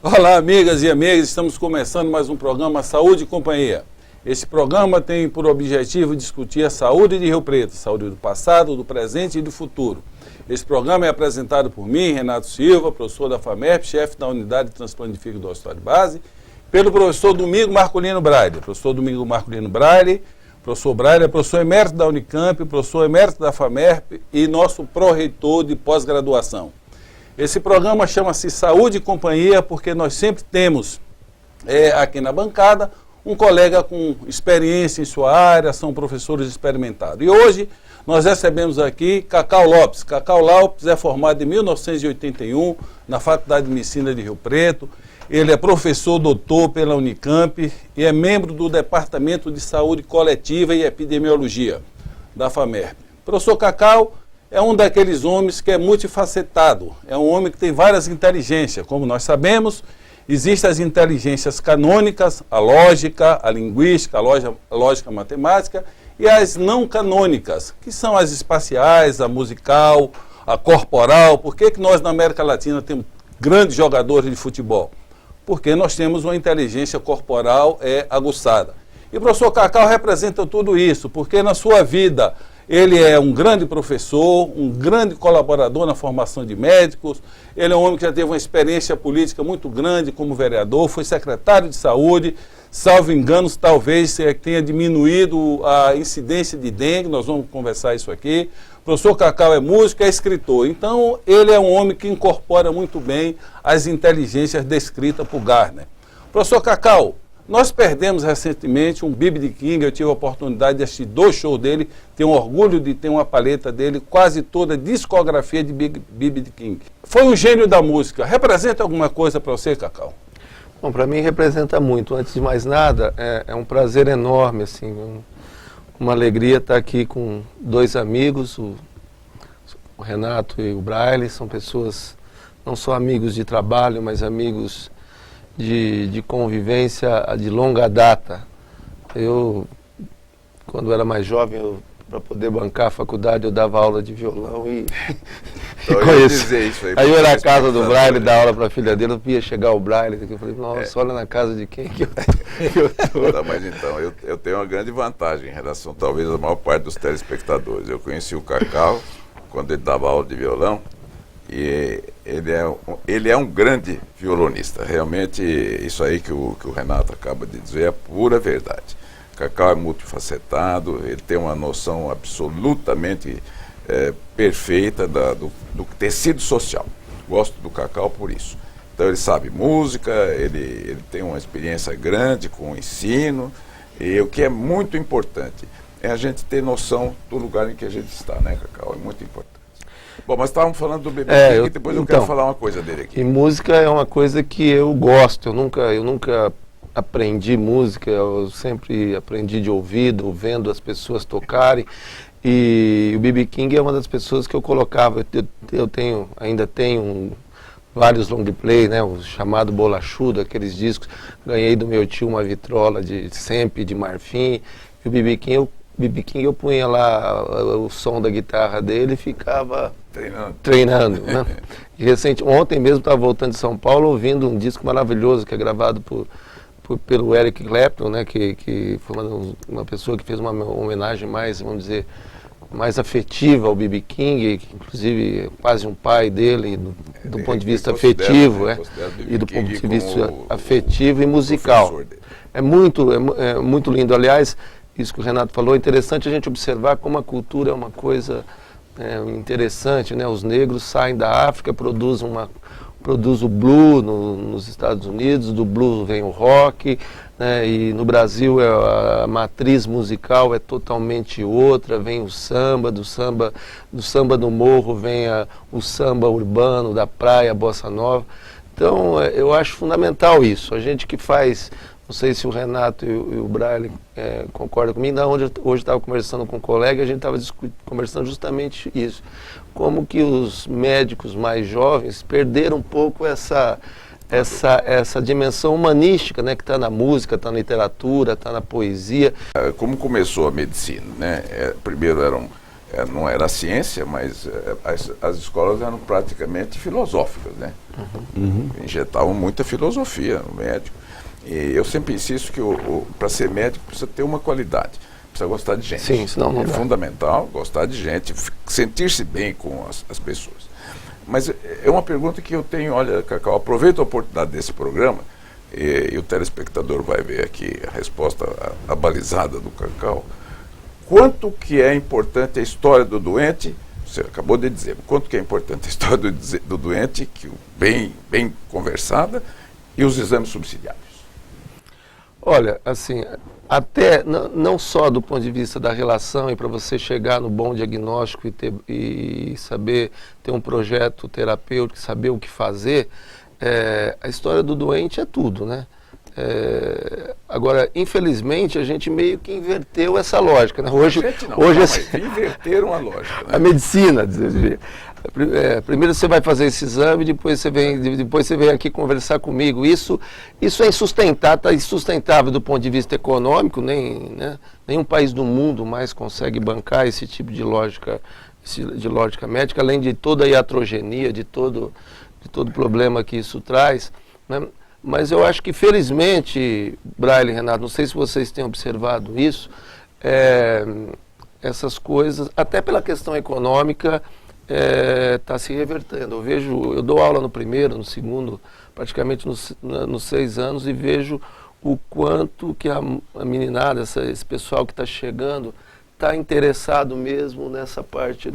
Olá, amigas e amigos, estamos começando mais um programa Saúde e Companhia. Esse programa tem por objetivo discutir a saúde de Rio Preto, saúde do passado, do presente e do futuro. Esse programa é apresentado por mim, Renato Silva, professor da FAMERP, chefe da Unidade de Transplante de Fígado do Hospital de Base, pelo professor Domingo Marculino Braille. Professor Domingo Marculino Braille, professor Braille é professor emérito da Unicamp, professor emérito da FAMERP e nosso pró-reitor de pós-graduação. Esse programa chama-se Saúde e Companhia porque nós sempre temos aqui na bancada um colega com experiência em sua área, são professores experimentados. E hoje nós recebemos aqui Cacau Lopes. Cacau Lopes é formado em 1981 na Faculdade de Medicina de Rio Preto. Ele é professor doutor pela Unicamp e é membro do Departamento de Saúde Coletiva e Epidemiologia da FAMERP. Professor Cacau é um daqueles homens que é multifacetado, é um homem que tem várias inteligências. Como nós sabemos, existem as inteligências canônicas, a lógica, a linguística, a lógica matemática, e as não canônicas, que são as espaciais, a musical, a corporal. Por que nós na América Latina temos grandes jogadores de futebol? Porque nós temos uma inteligência corporal aguçada. E o professor Cacau representa tudo isso, porque na sua vida ele é um grande professor, um grande colaborador na formação de médicos, ele é um homem que já teve uma experiência política muito grande como vereador, foi secretário de saúde, salvo engano, talvez tenha diminuído a incidência de dengue, nós vamos conversar isso aqui. O professor Cacau é músico, é escritor, então ele é um homem que incorpora muito bem as inteligências descritas por Gardner. Professor Cacau, nós perdemos recentemente um B.B. King, eu tive a oportunidade de assistir 2 shows dele, tenho orgulho de ter uma paleta dele, quase toda a discografia de B.B. King. Foi um gênio da música, representa alguma coisa para você, Cacau? Bom, para mim representa muito. Antes de mais nada, é um prazer enorme, assim, uma alegria estar aqui com 2 amigos, o Renato e o Braille, são pessoas, não só amigos de trabalho, mas amigos de convivência de longa data. Eu, quando era mais jovem, para poder bancar a faculdade, eu dava aula de violão e conheci. Aí eu era na casa do Braille, dar aula para a filha dele, eu via chegar o Braille, eu falei, nossa, olha na casa de quem que eu tô. Tá, mas então, eu tenho uma grande vantagem em relação, talvez, à maior parte dos telespectadores. Eu conheci o Cacau quando ele dava aula de violão, e ele é um grande violonista. Realmente, isso aí que o Renato acaba de dizer é pura verdade. O Cacau é multifacetado, ele tem uma noção absolutamente perfeita do tecido social. Gosto do Cacau por isso. Então ele sabe música, ele tem uma experiência grande com o ensino, e o que é muito importante é a gente ter noção do lugar em que a gente está, né, Cacau? É muito importante. Bom, mas estávamos falando do B.B. King, depois eu quero falar uma coisa dele aqui. E música é uma coisa que eu gosto, eu nunca aprendi música, eu sempre aprendi de ouvido, vendo as pessoas tocarem, e o B.B. King é uma das pessoas que eu colocava, ainda tenho vários long play, né, o chamado bolachudo, aqueles discos, ganhei do meu tio uma vitrola de sempre de marfim, e o B.B. King eu punha lá o som da guitarra dele e ficava treinando, né? E ontem mesmo estava voltando de São Paulo ouvindo um disco maravilhoso que é gravado pelo Eric Clapton, né? Que foi uma pessoa que fez uma homenagem mais, vamos dizer, mais afetiva ao B.B. King, que, inclusive quase um pai dele do ponto de vista afetivo, e do ponto de vista afetivo e musical. É muito lindo, aliás. Isso que o Renato falou, é interessante a gente observar como a cultura é uma coisa interessante, né? Os negros saem da África, produz o blues nos Estados Unidos, do blues vem o rock, né? E no Brasil a matriz musical é totalmente outra, vem o samba, do samba do morro vem o samba urbano, da praia, a bossa nova. Então eu acho fundamental isso, a gente que faz. Não sei se o Renato e o Braille concordam comigo. Hoje estava conversando com um colega, a gente estava conversando justamente isso. Como que os médicos mais jovens perderam um pouco essa dimensão humanística, né, que está na música, está na literatura, está na poesia. Como começou a medicina, né? Primeiro não era ciência, mas as escolas eram praticamente filosóficas, né? Injetavam muita filosofia no médico. E eu sempre insisto que para ser médico precisa ter uma qualidade, precisa gostar de gente. Sim, senão não dá. Fundamental gostar de gente, sentir-se bem com as pessoas. Mas é uma pergunta que eu tenho, olha, Cacau, aproveito a oportunidade desse programa, e o telespectador vai ver aqui a resposta abalizada do Cacau. Quanto que é importante a história do doente, você acabou de dizer, quanto que é importante a história do doente, que bem conversada, e os exames subsidiários? Olha, assim, até não só do ponto de vista da relação e para você chegar no bom diagnóstico e saber ter um projeto terapêutico, saber o que fazer, a história do doente é tudo, né? Agora, infelizmente, a gente meio que inverteu essa lógica, né? Hoje inverteram a lógica, né? A medicina, primeiro você vai fazer esse exame, depois você vem aqui conversar comigo. Isso é insustentável, está insustentável do ponto de vista econômico, nenhum país do mundo mais consegue bancar esse tipo de lógica médica, além de toda a iatrogenia, de todo problema que isso traz, né? Mas eu acho que, felizmente, Braille e Renato, não sei se vocês têm observado isso, essas coisas, até pela questão econômica, está se revertendo. Eu dou aula no primeiro, no segundo, praticamente nos 6 anos, e vejo o quanto que a meninada, esse pessoal que está chegando, está interessado mesmo nessa parte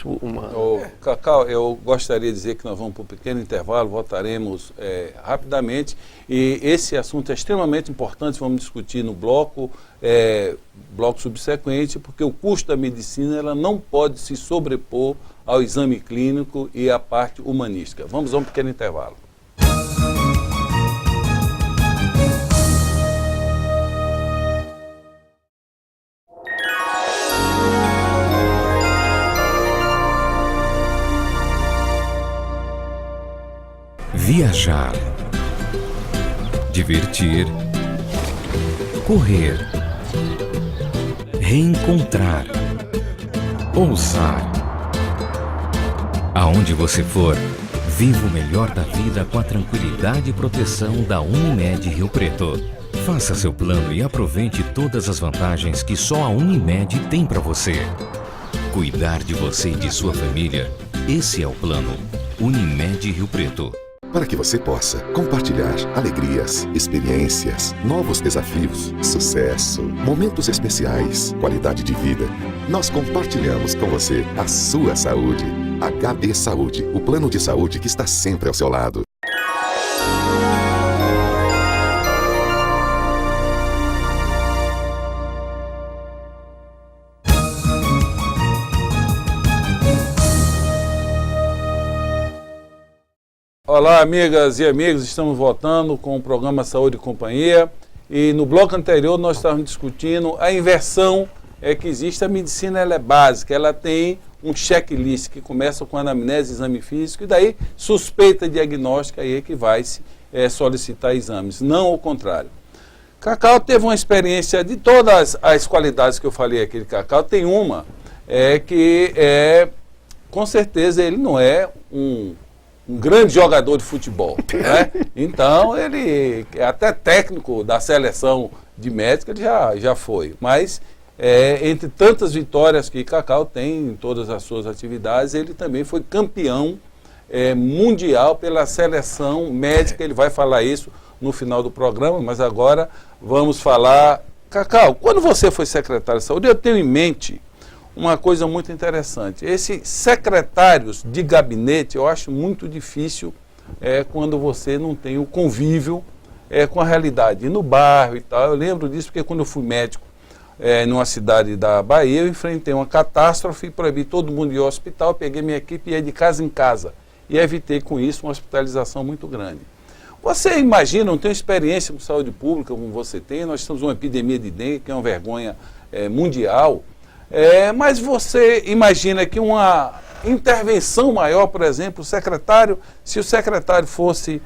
humana. Cacau, eu gostaria de dizer que nós vamos para um pequeno intervalo, voltaremos rapidamente, e esse assunto é extremamente importante, vamos discutir no bloco subsequente, porque o custo da medicina ela não pode se sobrepor ao exame clínico e à parte humanística. Vamos a um pequeno intervalo. Viajar, divertir, correr, reencontrar, ousar. Aonde você for, viva o melhor da vida com a tranquilidade e proteção da Unimed Rio Preto. Faça seu plano e aproveite todas as vantagens que só a Unimed tem para você. Cuidar de você e de sua família, esse é o plano Unimed Rio Preto. Para que você possa compartilhar alegrias, experiências, novos desafios, sucesso, momentos especiais, qualidade de vida, nós compartilhamos com você a sua saúde. HB Saúde, o plano de saúde que está sempre ao seu lado. Olá, amigas e amigos, estamos voltando com o programa Saúde e Companhia, e no bloco anterior nós estávamos discutindo a inversão que existe. A medicina ela é básica, ela tem um checklist que começa com anamnese, exame físico, e daí suspeita diagnóstica, aí é que vai se solicitar exames, não o contrário. Cacau teve uma experiência de todas as qualidades que eu falei aqui de Cacau, tem uma com certeza ele não é um grande jogador de futebol, né? Então ele é até técnico da seleção de médica, ele já foi, mas entre tantas vitórias que Cacau tem em todas as suas atividades, ele também foi campeão mundial pela seleção médica. Ele vai falar isso no final do programa, mas agora vamos falar. Cacau, quando você foi secretário de saúde, eu tenho em mente uma coisa muito interessante. Esses secretários de gabinete, eu acho muito difícil quando você não tem o convívio com a realidade. E no bairro e tal, eu lembro disso porque quando eu fui médico numa cidade da Bahia, eu enfrentei uma catástrofe, proibi todo mundo ir ao hospital, peguei minha equipe e ia de casa em casa. E evitei com isso uma hospitalização muito grande. Você imagina, não tem experiência com saúde pública como você tem, nós temos uma epidemia de dengue, que é uma vergonha mundial. Mas você imagina que uma intervenção maior, por exemplo, se o secretário fosse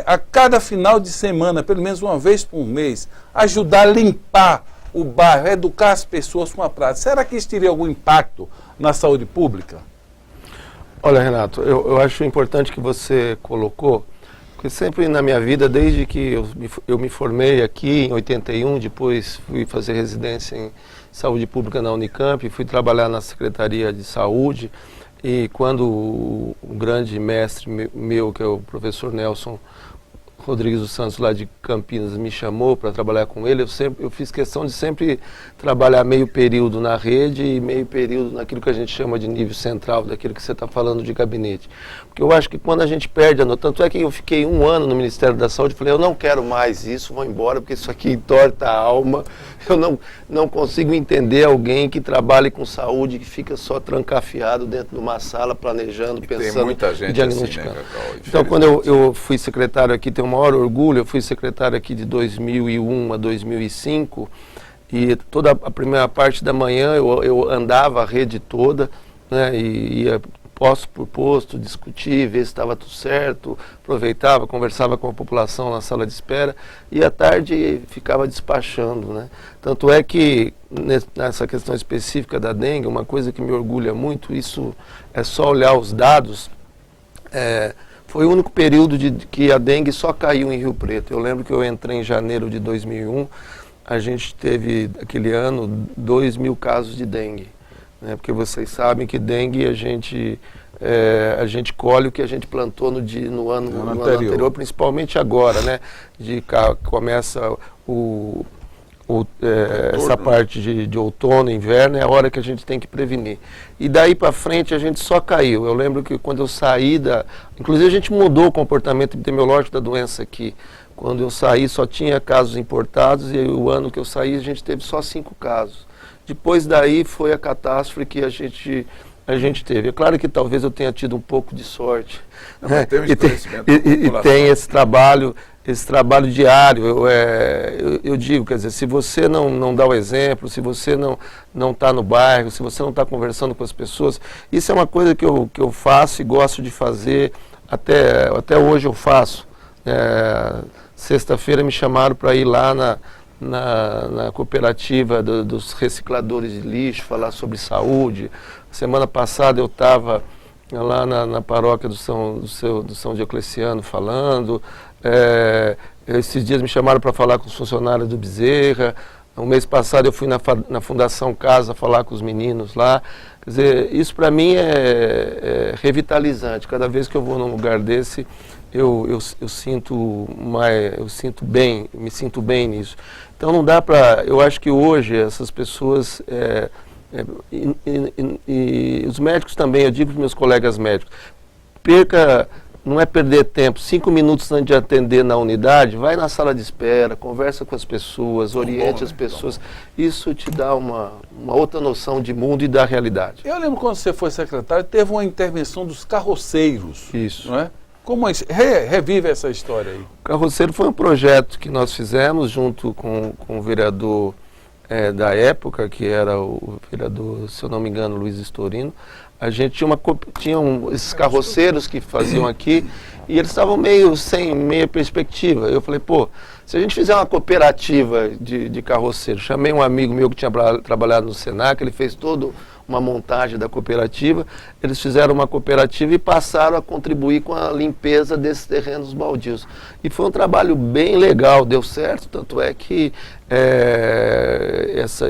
a cada final de semana, pelo menos uma vez por mês, ajudar a limpar o bairro, educar as pessoas com a prática. Será que isso teria algum impacto na saúde pública? Olha, Renato, eu acho importante que você colocou, porque sempre na minha vida, desde que eu me formei aqui em 81, depois fui fazer residência em saúde pública na Unicamp, fui trabalhar na Secretaria de Saúde, e quando o grande mestre meu, que é o professor Nelson Rodrigues dos Santos, lá de Campinas, me chamou para trabalhar com ele, eu fiz questão de sempre trabalhar meio período na rede e meio período naquilo que a gente chama de nível central, daquilo que você está falando de gabinete. Porque eu acho que quando a gente perde a noção, tanto é que eu fiquei 1 ano no Ministério da Saúde, falei, eu não quero mais isso, vou embora, porque isso aqui entorta a alma, eu não consigo entender alguém que trabalhe com saúde, que fica só trancafiado dentro de uma sala, planejando, pensando, tem muita gente diagnosticando. assim, né, Cacau? Então, quando eu fui secretário aqui, tenho o maior orgulho, eu fui secretário aqui de 2001 a 2005, e toda a primeira parte da manhã eu andava a rede toda, né, e ia posto por posto, discutir, ver se estava tudo certo, aproveitava, conversava com a população na sala de espera, e à tarde ficava despachando, né. Tanto é que nessa questão específica da dengue, uma coisa que me orgulha muito, isso é só olhar os dados, foi o único período que a dengue só caiu em Rio Preto. Eu lembro que eu entrei em janeiro de 2001, a gente teve, aquele ano, 2.000 casos de dengue. Né? Porque vocês sabem que dengue a gente colhe o que a gente plantou no ano anterior, principalmente agora, né? Começa essa parte de outono, inverno, é a hora que a gente tem que prevenir. E daí para frente a gente só caiu. Eu lembro que quando eu saí inclusive a gente mudou o comportamento epidemiológico da doença aqui. Quando eu saí só tinha casos importados, e o ano que eu saí a gente teve só 5 casos. Depois daí foi a catástrofe que a gente teve. É claro que talvez eu tenha tido um pouco de sorte. Né? E tem esse trabalho diário. Eu digo, quer dizer, se você não dá o exemplo, se você não está no bairro, se você não está conversando com as pessoas, isso é uma coisa que eu faço e gosto de fazer, até hoje eu faço. Sexta-feira me chamaram para ir lá na cooperativa dos recicladores de lixo, falar sobre saúde. Semana passada eu estava lá na paróquia do São Diocleciano falando. Esses dias me chamaram para falar com os funcionários do Bezerra. No mês passado eu fui na Fundação Casa falar com os meninos lá. Quer dizer, isso para mim é revitalizante. Cada vez que eu vou num lugar desse, eu me sinto bem nisso. Então não dá para... Eu acho que hoje essas pessoas... e os médicos também, eu digo para os meus colegas médicos, não é perder tempo, 5 minutos antes de atender na unidade, vai na sala de espera, conversa com as pessoas, oriente as pessoas. Isso te dá uma outra noção de mundo e da realidade. Eu lembro quando você foi secretário, teve uma intervenção dos carroceiros. Isso. Não é? Como é isso? Revive essa história aí. O Carroceiro foi um projeto que nós fizemos junto com o vereador da época, que era o vereador, se eu não me engano, Luiz Estorino. A gente tinha esses carroceiros que faziam aqui e eles estavam sem meia perspectiva. Eu falei, se a gente fizer uma cooperativa de carroceiros, chamei um amigo meu que tinha trabalhado no Senac, ele fez toda uma montagem da cooperativa, eles fizeram uma cooperativa e passaram a contribuir com a limpeza desses terrenos baldios. E foi um trabalho bem legal, deu certo, tanto é que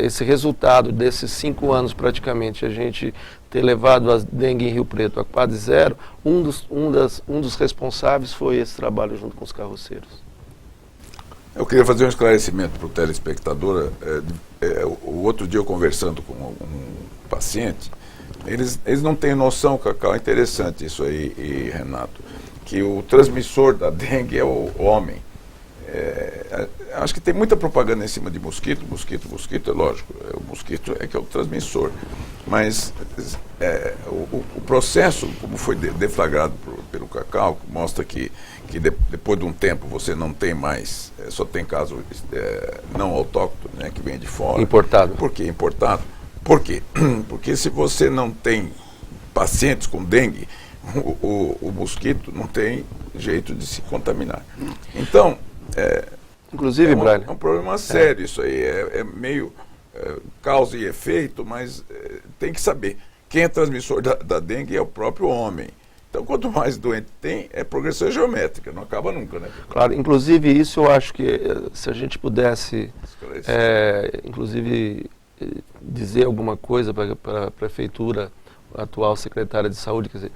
esse resultado desses 5 anos praticamente, a gente ter levado a dengue em Rio Preto a quase zero, um dos responsáveis foi esse trabalho junto com os carroceiros. Eu queria fazer um esclarecimento para o telespectador. O outro dia eu conversando com um paciente, eles não têm noção, Cacau, é interessante isso aí, Renato, que o transmissor da dengue é o homem. Acho que tem muita propaganda em cima de mosquito, é lógico, o mosquito é que é o transmissor, mas o processo, como foi deflagrado pelo Cacau, mostra que depois de um tempo você não tem mais, só tem caso não autóctone, né, que vem de fora. Importado. Por que importado? Por quê? Porque se você não tem pacientes com dengue, o mosquito não tem jeito de se contaminar. Então, Inclusive, Braille, é um problema sério isso aí. É meio causa e efeito, mas tem que saber. Quem é transmissor da dengue é o próprio homem. Então, quanto mais doente tem, é progressão geométrica, não acaba nunca, né? claro, inclusive isso eu acho que se a gente pudesse, inclusive, dizer alguma coisa para a prefeitura, a atual secretária de saúde, quer dizer,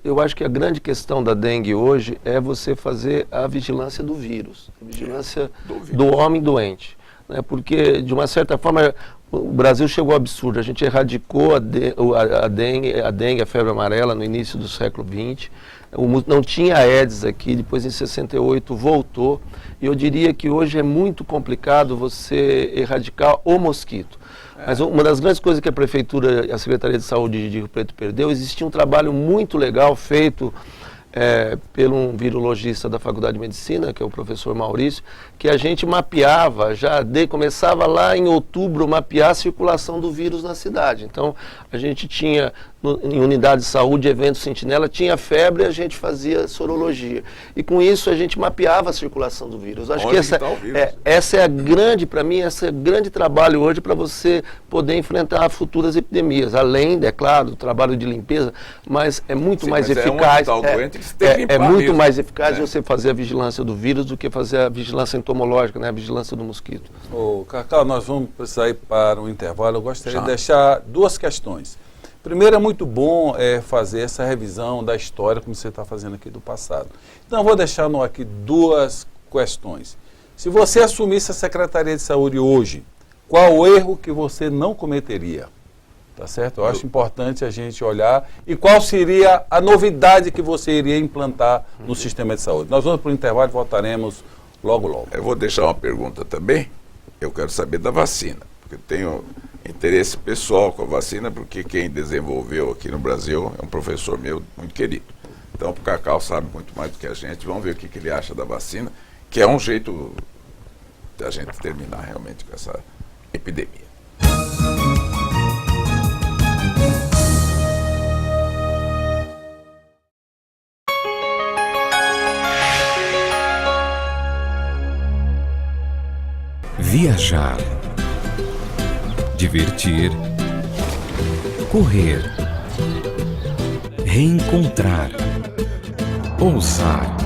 eu acho que a grande questão da dengue hoje é você fazer a vigilância do vírus, a vigilância do homem doente, né? Porque, de uma certa forma, o Brasil chegou ao absurdo. A gente erradicou a dengue, a febre amarela no início do século XX. Não tinha Aedes aqui, depois em 68 voltou. E eu diria que hoje é muito complicado você erradicar o mosquito. Mas uma das grandes coisas que a Prefeitura e a Secretaria de Saúde de Rio Preto perdeu, existia um trabalho muito legal feito pelo um virologista da Faculdade de Medicina, que é o professor Maurício, que a gente mapeava, começava lá em outubro, mapear a circulação do vírus na cidade. Então, a gente tinha, em unidade de saúde, evento sentinela, tinha febre, a gente fazia sorologia. E com isso a gente mapeava a circulação do vírus. Acho que essa é a grande, para mim, esse é o grande trabalho hoje para você poder enfrentar futuras epidemias. Além, é claro, do trabalho de limpeza, mas é muito mais eficaz. É muito mais eficaz você fazer a vigilância do vírus do que fazer a vigilância entomológica, né? A vigilância do mosquito. Ô, Cacau, nós vamos precisar ir para um intervalo. Eu gostaria de deixar duas questões. Primeiro, é muito bom fazer essa revisão da história, como você está fazendo aqui do passado. Então, eu vou deixar aqui duas questões. Se você assumisse a Secretaria de Saúde hoje, qual o erro que você não cometeria? Tá certo? Eu acho importante a gente olhar. E qual seria a novidade que você iria implantar no sistema de saúde? Nós vamos para o intervalo e voltaremos logo, logo. Eu vou deixar uma pergunta também. Eu quero saber da vacina, porque eu tenho interesse pessoal com a vacina, porque quem desenvolveu aqui no Brasil é um professor meu muito querido. Então, o Cacau sabe muito mais do que a gente. Vamos ver o que ele acha da vacina, que é um jeito de a gente terminar realmente com essa epidemia. Viajar, divertir, correr, reencontrar, ousar.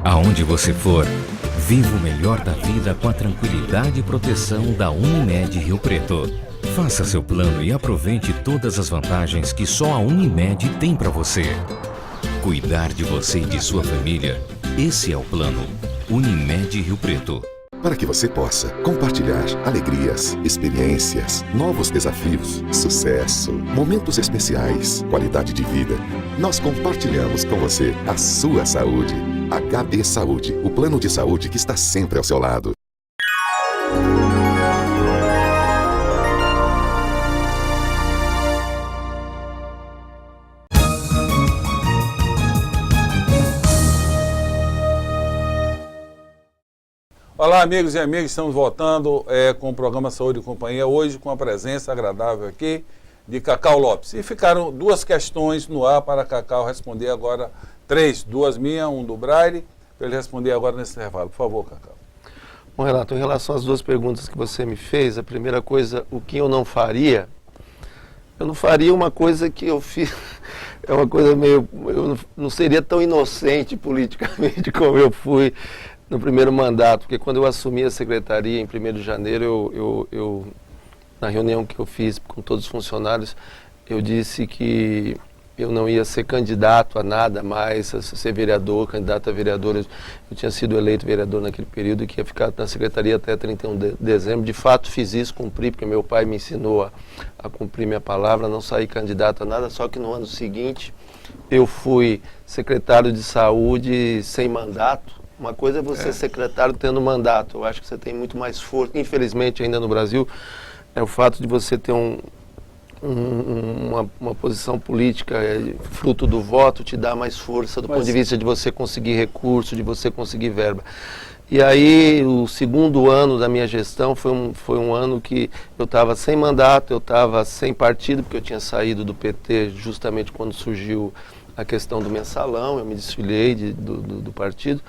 Aonde você for, viva o melhor da vida com a tranquilidade e proteção da Unimed Rio Preto. Faça seu plano e aproveite todas as vantagens que só a Unimed tem para você. Cuidar de você e de sua família, esse é o plano Unimed Rio Preto. Para que você possa compartilhar alegrias, experiências, novos desafios, sucesso, momentos especiais, qualidade de vida, nós compartilhamos com você a sua saúde. HB Saúde, o plano de saúde que está sempre ao seu lado. Olá, amigos e amigas, estamos voltando com o programa Saúde e Companhia, hoje com a presença agradável aqui de Cacau Lopes. E ficaram duas questões no ar para Cacau responder agora, duas minhas, um do Braille, para ele responder agora nesse intervalo. Por favor, Cacau. Bom, Renato, em relação às duas perguntas que você me fez, a primeira coisa, o que eu não faria uma coisa que eu fiz, é uma coisa meio, eu não seria tão inocente politicamente como eu fui no primeiro mandato, porque quando eu assumi a secretaria em 1º de janeiro, eu na reunião que eu fiz com todos os funcionários, eu disse que eu não ia ser candidato a nada mais, a ser vereador, candidato a vereador. Eu tinha sido eleito vereador naquele período e que ia ficar na secretaria até 31 de dezembro. De fato, fiz isso, cumpri, porque meu pai me ensinou a cumprir minha palavra, não saí candidato a nada, só que no ano seguinte eu fui secretário de saúde sem mandato. Uma coisa é você ser secretário tendo mandato. Eu acho que você tem muito mais força. Infelizmente, ainda no Brasil, é o fato de você ter uma posição política fruto do voto te dá mais força do ponto de vista de você conseguir recurso, de você conseguir verba. E aí, o segundo ano da minha gestão foi um ano que eu estava sem mandato, eu estava sem partido, porque eu tinha saído do PT justamente quando surgiu a questão do mensalão, eu me desfiliei do partido.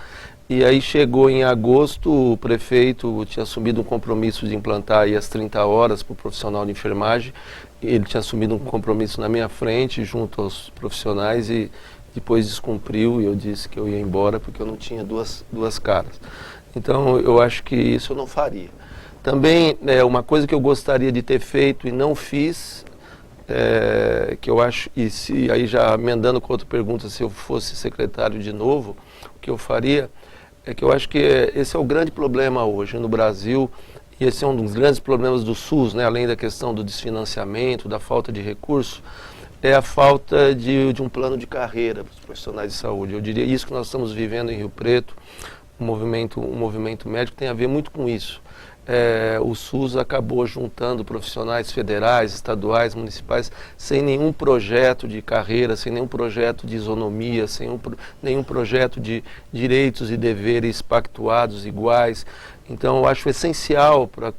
E aí chegou em agosto, o prefeito tinha assumido um compromisso de implantar aí as 30 horas para o profissional de enfermagem. Ele tinha assumido um compromisso na minha frente, junto aos profissionais, e depois descumpriu, e eu disse que eu ia embora porque eu não tinha duas caras. Então eu acho que isso eu não faria. Também uma coisa que eu gostaria de ter feito e não fiz, que eu acho, e se aí já emendando com outra pergunta, se eu fosse secretário de novo, o que eu faria é que eu acho que esse é o grande problema hoje no Brasil, e esse é um dos grandes problemas do SUS, né, além da questão do desfinanciamento, da falta de recurso, é a falta de um plano de carreira para os profissionais de saúde. Eu diria isso que nós estamos vivendo em Rio Preto, o movimento médico tem a ver muito com isso. O SUS acabou juntando profissionais federais, estaduais, municipais, sem nenhum projeto de carreira, sem nenhum projeto de isonomia, sem nenhum projeto de direitos e deveres pactuados iguais. Então, eu acho essencial para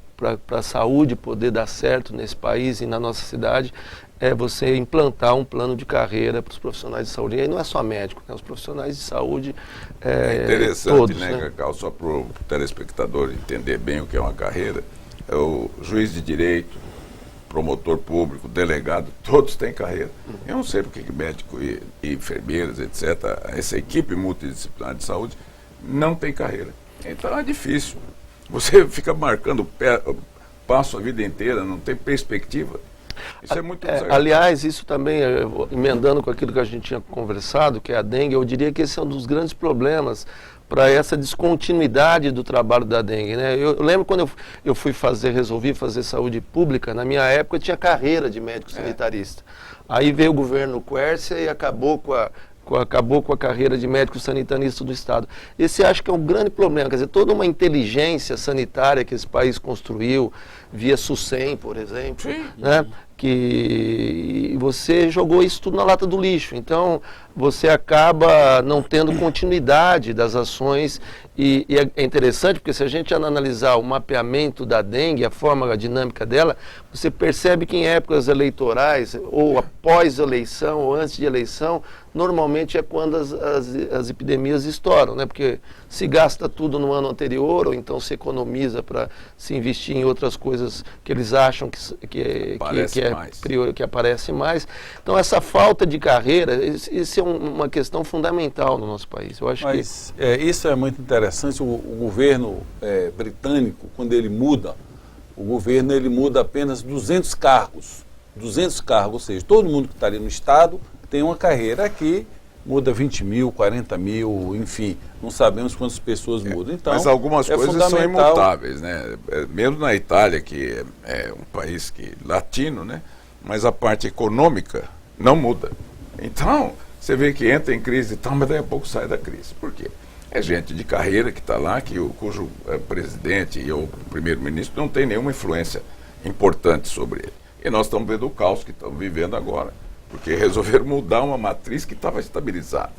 a saúde poder dar certo nesse país e na nossa cidade, é você implantar um plano de carreira para os profissionais de saúde. E aí não é só médico, né? Os profissionais de saúde interessante, todos, né, Cacau, só para o telespectador entender bem o que é uma carreira, é o juiz de direito, promotor público, delegado, todos têm carreira. Eu não sei porque médico e enfermeiras, etc., essa equipe multidisciplinar de saúde não tem carreira. Então é difícil. Você fica marcando passo a vida inteira, não tem perspectiva. Isso é muito desagradável. Aliás, isso também, emendando com aquilo que a gente tinha conversado, que é a dengue, eu diria que esse é um dos grandes problemas para essa descontinuidade do trabalho da dengue, né? Eu lembro quando eu resolvi fazer saúde pública, na minha época eu tinha carreira de médico sanitarista. Aí veio o governo Quércia e acabou com a carreira de médico sanitarista do Estado. Esse acho que é um grande problema, quer dizer, toda uma inteligência sanitária que esse país construiu, via SUSEM, por exemplo, né? Que você jogou isso tudo na lata do lixo. Então, você acaba não tendo continuidade das ações e é interessante porque se a gente analisar o mapeamento da dengue, a forma, a dinâmica dela, você percebe que em épocas eleitorais, ou após eleição, ou antes de eleição, normalmente é quando as epidemias estouram, né? Porque se gasta tudo no ano anterior, ou então se economiza para se investir em outras coisas que eles acham que aparece mais. Então essa falta de carreira, isso é uma questão fundamental no nosso país. Eu acho isso é muito interessante. O governo britânico, quando ele muda, ele muda apenas 200 cargos. 200 cargos, ou seja, todo mundo que está ali no Estado tem uma carreira. Aqui muda 20 mil, 40 mil, enfim, não sabemos quantas pessoas mudam. Então, mas algumas coisas são imutáveis, né? Mesmo na Itália, que é um país latino, né? Mas a parte econômica não muda. Então, você vê que entra em crise e tal, mas daí a pouco sai da crise. Por quê? É gente de carreira que está lá, cujo presidente e o primeiro-ministro não tem nenhuma influência importante sobre ele. E nós estamos vendo o caos que estamos vivendo agora, porque resolveram mudar uma matriz que estava estabilizada.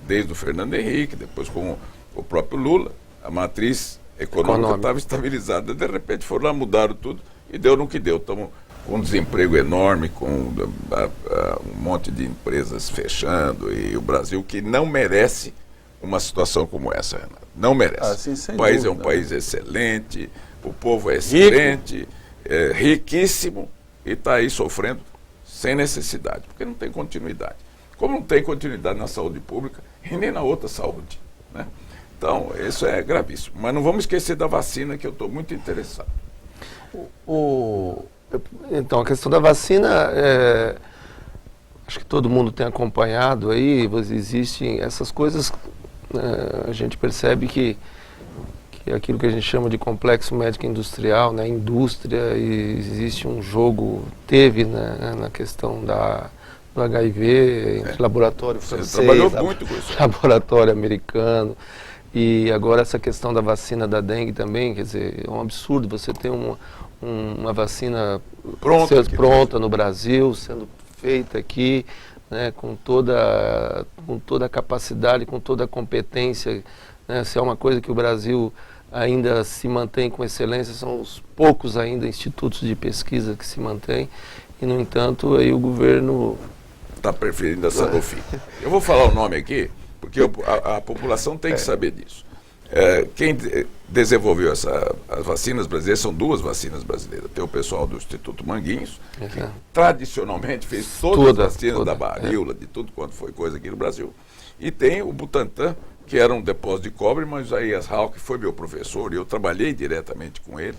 Desde o Fernando Henrique, depois com o próprio Lula, a matriz econômica estava estabilizada. De repente foram lá, mudaram tudo e deu no que deu. Estamos com um desemprego enorme, com um monte de empresas fechando, e o Brasil que não merece uma situação como essa, Renato. Não merece. Sim, o país dúvida, é um país excelente, o povo é excelente, riquíssimo, e está aí sofrendo sem necessidade, porque não tem continuidade. Como não tem continuidade na saúde pública e nem na outra saúde, né? Então, isso é gravíssimo. Mas não vamos esquecer da vacina, que eu estou muito interessado. Então, a questão da vacina, acho que todo mundo tem acompanhado aí, existem essas coisas, a gente percebe que aquilo que a gente chama de complexo médico industrial, né, indústria, e existe um jogo, na questão do HIV, entre laboratório francês, trabalhou muito com isso. Laboratório americano, e agora essa questão da vacina da dengue também, quer dizer, é um absurdo você ter uma vacina pronta no Brasil, sendo feita aqui, né, com toda a capacidade, com toda a competência, né, se é uma coisa que o Brasil ainda se mantém com excelência, são os poucos ainda institutos de pesquisa que se mantêm, e no entanto aí o governo está preferindo a Sanofi. Eu vou falar o nome aqui, porque a população tem que saber disso. Quem desenvolveu as vacinas brasileiras, são 2 vacinas brasileiras. Tem o pessoal do Instituto Manguinhos, que tradicionalmente fez todas as vacinas da varíola, de tudo quanto foi coisa aqui no Brasil. E tem o Butantan, que era um depósito de cobre, mas o Isaías Hall, que foi meu professor, e eu trabalhei diretamente com ele.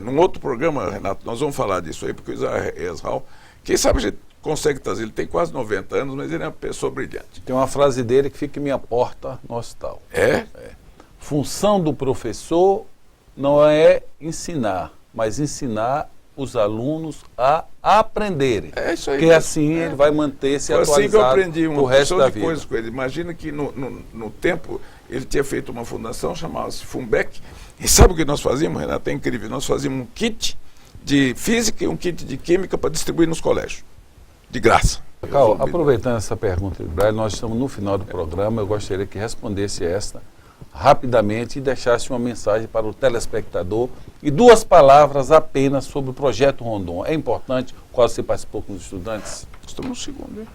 Num outro programa, Renato, nós vamos falar disso aí, porque o Isaías Hall, quem sabe a gente consegue trazer, ele tem quase 90 anos, mas ele é uma pessoa brilhante. Tem uma frase dele que fica em minha porta no hospital. Função do professor não é ensinar, mas ensinar os alunos a aprenderem. É isso aí. Porque assim ele vai manter-se atualizado assim que eu aprendi o resto da vida. Coisas com ele. Imagina que no tempo ele tinha feito uma fundação, chamava-se Funbec. E sabe o que nós fazíamos, Renato? É incrível. Nós fazíamos um kit de física e um kit de química para distribuir nos colégios. De graça. Cacau, aproveitando essa pergunta de Braille, nós estamos no final do programa, eu gostaria que respondesse esta rapidamente e deixasse uma mensagem para o telespectador e 2 palavras apenas sobre o Projeto Rondon. É importante, qual você participou com os estudantes? Estamos no segundo, hein?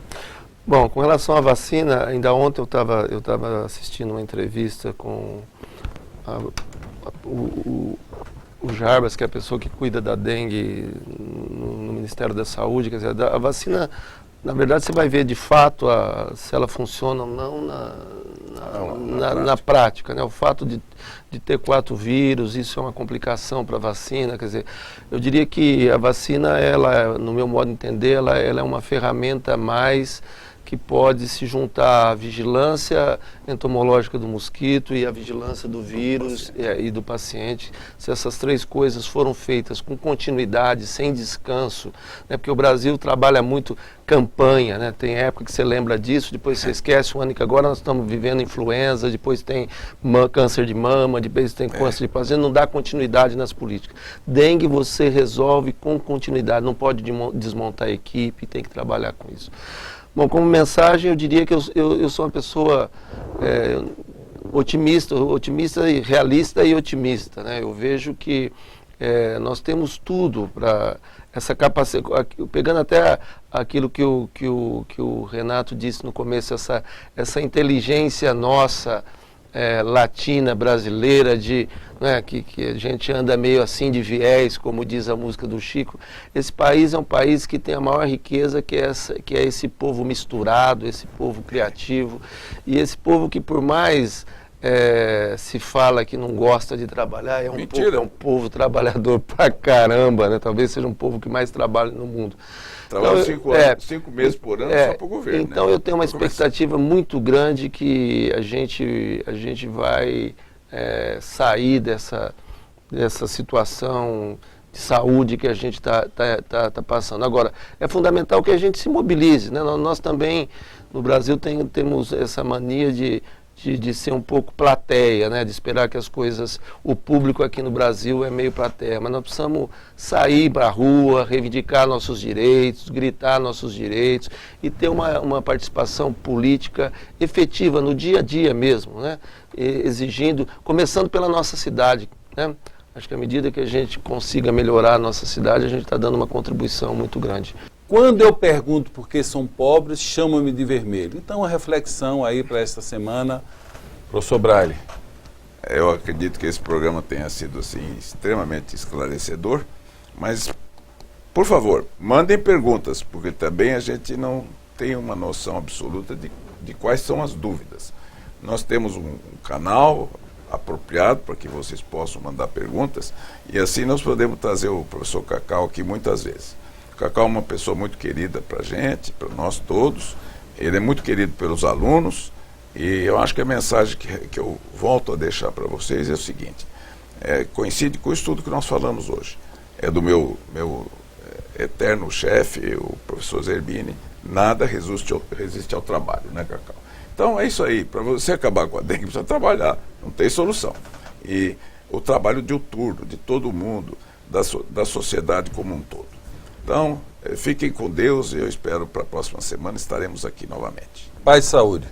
Bom, com relação à vacina, ainda ontem eu estava assistindo uma entrevista com o Jarbas, que é a pessoa que cuida da dengue no Ministério da Saúde. Quer dizer, a vacina, na verdade, você vai ver de fato se ela funciona ou não na prática, né? O fato de ter 4 vírus, isso é uma complicação para a vacina. Quer dizer, eu diria que a vacina, ela, no meu modo de entender, ela é uma ferramenta a mais que pode se juntar à vigilância entomológica do mosquito e à vigilância do vírus e do paciente. Se essas 3 coisas foram feitas com continuidade, sem descanso, né? Porque o Brasil trabalha muito campanha, né? Tem época que você lembra disso, depois você esquece, um ano que agora nós estamos vivendo influenza, depois tem câncer de mama, depois tem câncer de paciente, não dá continuidade nas políticas. Dengue você resolve com continuidade, não pode desmontar a equipe, tem que trabalhar com isso. Bom, como mensagem, eu diria que eu sou uma pessoa otimista e realista e otimista, né? Eu vejo que nós temos tudo para essa capacidade, pegando até aquilo que o Renato disse no começo, essa inteligência nossa, latina, brasileira, né, que a gente anda meio assim de viés, como diz a música do Chico. Esse país é um país que tem a maior riqueza, que é esse povo misturado, esse povo criativo, e esse povo que, por mais se fala que não gosta de trabalhar, é um povo trabalhador pra caramba, né? Talvez seja um povo que mais trabalha no mundo. Trabalha 5 meses por ano só para o governo. Então, né? Eu tenho uma expectativa muito grande que a gente vai sair dessa situação de saúde que a gente está passando. Agora, é fundamental que a gente se mobilize, né? Nós também, no Brasil, temos essa mania de ser um pouco plateia, né? De esperar que as coisas... O público aqui no Brasil é meio plateia, mas nós precisamos sair para a rua, reivindicar nossos direitos, gritar nossos direitos e ter uma participação política efetiva no dia a dia mesmo, né? Exigindo, começando pela nossa cidade, né? Acho que à medida que a gente consiga melhorar a nossa cidade, a gente está dando uma contribuição muito grande. Quando eu pergunto por que são pobres, chamam-me de vermelho. Então, uma reflexão aí para esta semana, professor Braille. Eu acredito que esse programa tenha sido assim, extremamente esclarecedor, mas, por favor, mandem perguntas, porque também a gente não tem uma noção absoluta de quais são as dúvidas. Nós temos um canal apropriado para que vocês possam mandar perguntas, e assim nós podemos trazer o professor Cacau aqui muitas vezes. O Cacau é uma pessoa muito querida para a gente, para nós todos. Ele é muito querido pelos alunos. E eu acho que a mensagem que eu volto a deixar para vocês é o seguinte. Coincide com isso tudo que nós falamos hoje. É do meu eterno chefe, o professor Zerbini. Nada resiste ao trabalho, né, Cacau? Então é isso aí. Para você acabar com a dengue, precisa trabalhar. Não tem solução. E o trabalho diuturno de todo mundo, da sociedade como um todo. Então, fiquem com Deus e eu espero para a próxima semana estaremos aqui novamente. Paz e saúde.